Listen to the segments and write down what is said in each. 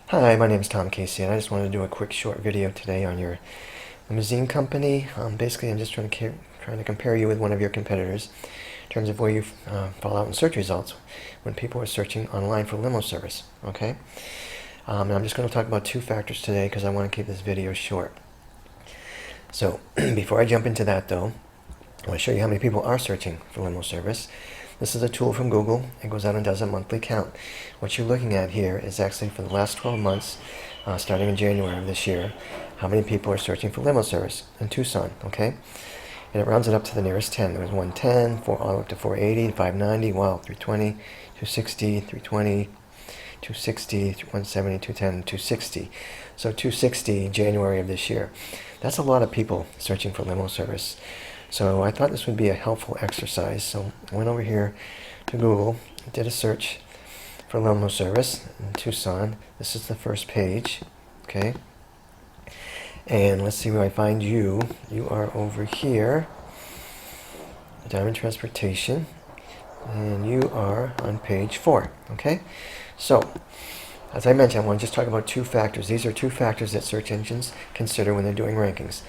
Hi, my name is Tom Casey, and I just wanted to do a quick short video today on your limousine company. Basically, I'm just trying to compare you with one of your competitors in terms of where you fall out in search results when people are searching online for limo service. Okay, and I'm just going to talk about two factors today because I want to keep this video short. So before I jump into that, though, I want to show you how many people are searching for limo service. This is a tool from Google. It goes out and does a monthly count. What you're looking at here is actually for the last 12 months, starting in January of this year, how many people are searching for limo service in Tucson, okay? And it rounds it up to the nearest 10. There was 110, all up to 480, 590, wow, 320, 260, 320, 260, 170, 210, 260. So 260 January of this year. That's a lot of people searching for limo service. So I thought this would be a helpful exercise. So I went over here to Google, did a search for limo service in Tucson. This is the first page, okay? And let's see where I find you. You are over here, Diamond Transportation, and you are on page 4, okay? So, as I mentioned, I want to just talk about two factors. These are two factors that search engines consider when they're doing rankings.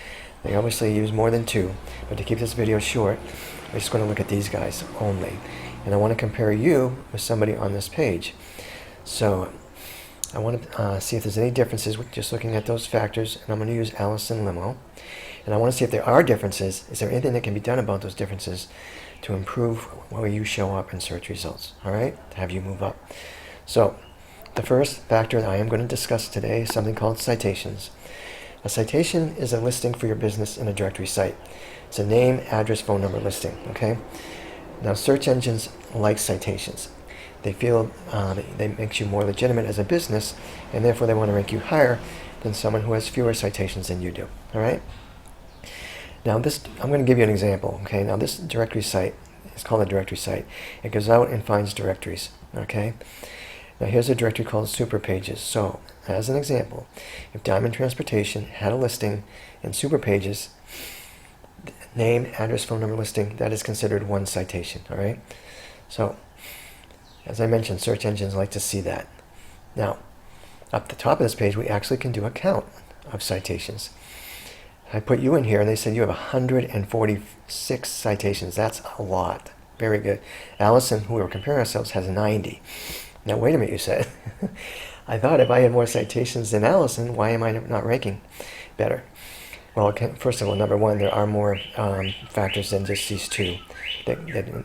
They obviously use more than two, but to keep this video short, we're just going to look at these guys only. And I want to compare you with somebody on this page. So I want to see if there's any differences with just looking at those factors, and I'm going to use Allison Limo. And I want to see if there are differences. Is there anything that can be done about those differences to improve where you show up in search results, all right, to have you move up? So the first factor that I am going to discuss today is something called citations. A citation is a listing for your business in a directory site. It's a name, address, phone number listing, okay? Now, search engines like citations. They feel they make you more legitimate as a business, and therefore they want to rank you higher than someone who has fewer citations than you do, all right? Now, I'm going to give you an example, okay? Now, this directory site is called a directory site. It goes out and finds directories, okay? Now, here's a directory called Super Pages. So, as an example, if Diamond Transportation had a listing in Super Pages, name, address, phone number listing, that is considered one citation, all right? So, as I mentioned, search engines like to see that. Now, up the top of this page, we actually can do a count of citations. I put you in here, and they said you have 146 citations. That's a lot. Very good. Allison, who we were comparing ourselves, has 90. Now, wait a minute, you said. I thought if I had more citations than Allison, why am I not ranking better? Well, first of all, number one, there are more factors than just these two that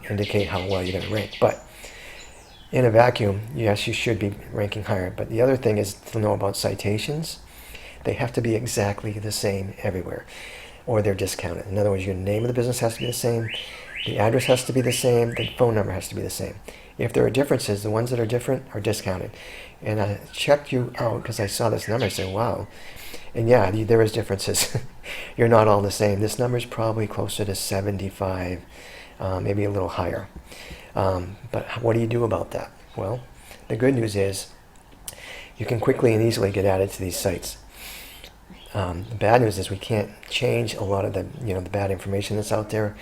indicate how well you're going to rank. But in a vacuum, yes, you should be ranking higher. But the other thing is to know about citations. They have to be exactly the same everywhere, or they're discounted. In other words, your name of the business has to be the same, the address has to be the same, the phone number has to be the same. If there are differences, the ones that are different are discounted. And I checked you out because I saw this number. I said, wow. And yeah, there is differences. You're not all the same. This number is probably closer to 75, maybe a little higher. But what do you do about that? Well, the good news is you can quickly and easily get added to these sites. The bad news is we can't change a lot of the bad information that's out there.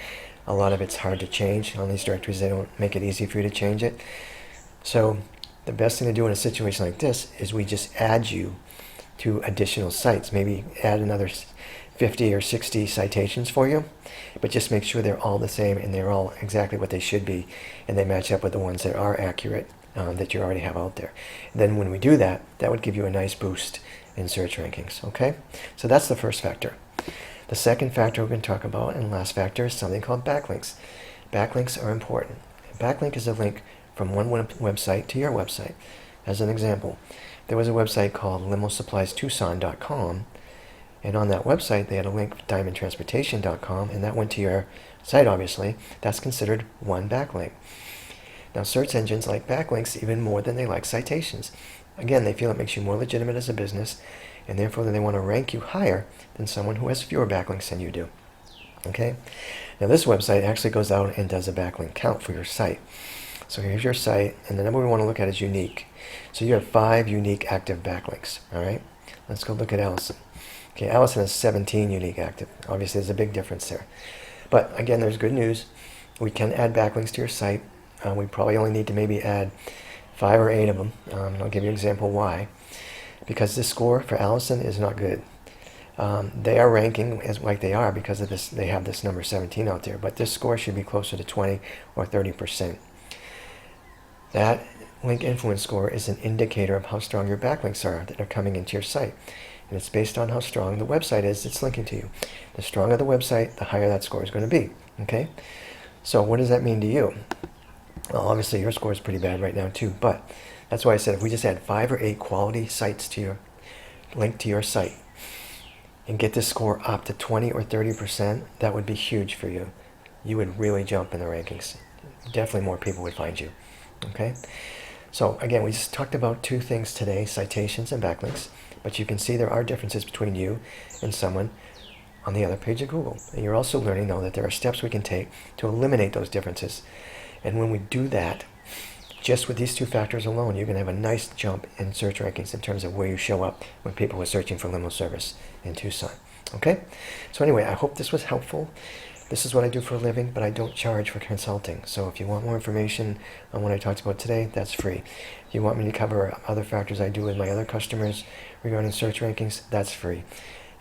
A lot of it's hard to change on these directories. They don't make it easy for you to change it. So the best thing to do in a situation like this is we just add you to additional sites. Maybe add another 50 or 60 citations for you, but just make sure they're all the same and they're all exactly what they should be, and they match up with the ones that are accurate that you already have out there. And then when we do that, that would give you a nice boost in search rankings, okay? So that's the first factor. The second factor we're going to talk about, and last factor, is something called backlinks. Backlinks are important. A backlink is a link from one website to your website. As an example, there was a website called limosuppliestucson.com, and on that website they had a link diamondtransportation.com, and that went to your site, obviously. That's considered one backlink. Now, search engines like backlinks even more than they like citations. Again, they feel it makes you more legitimate as a business, and therefore they want to rank you higher than someone who has fewer backlinks than you do. Okay? Now, this website actually goes out and does a backlink count for your site. So here's your site, and the number we want to look at is unique. So you have 5 unique active backlinks, all right? Let's go look at Allison. Okay, Allison has 17 unique active. Obviously, there's a big difference there. But again, there's good news. We can add backlinks to your site. We probably only need to maybe add 5 or 8 of them. I'll give you an example why. because this score for Allison is not good. They are ranking as like they are because of this. They have this number 17 out there, but this score should be closer to 20 or 30%. That link influence score is an indicator of how strong your backlinks are that are coming into your site. And it's based on how strong the website is that's linking to you. The stronger the website, the higher that score is going to be. Okay? So what does that mean to you? Well, obviously your score is pretty bad right now too, but that's why I said if we just add 5 or 8 quality sites to your link to your site and get this score up to 20 or 30%, that would be huge for you. You would really jump in the rankings. Definitely more people would find you. Okay? So again, we just talked about 2 things today, citations and backlinks, but you can see there are differences between you and someone on the other page of Google. And you're also learning, though, that there are steps we can take to eliminate those differences. And when we do that, just with these 2 factors alone, you're going to have a nice jump in search rankings in terms of where you show up when people are searching for limo service in Tucson. Okay? So anyway, I hope this was helpful. This is what I do for a living, but I don't charge for consulting. So if you want more information on what I talked about today, that's free. If you want me to cover other factors I do with my other customers regarding search rankings, that's free.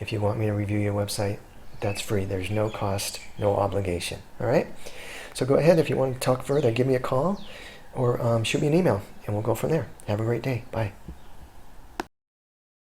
If you want me to review your website, that's free. There's no cost, no obligation. All right? So go ahead. If you want to talk further, give me a call or shoot me an email, and we'll go from there. Have a great day. Bye.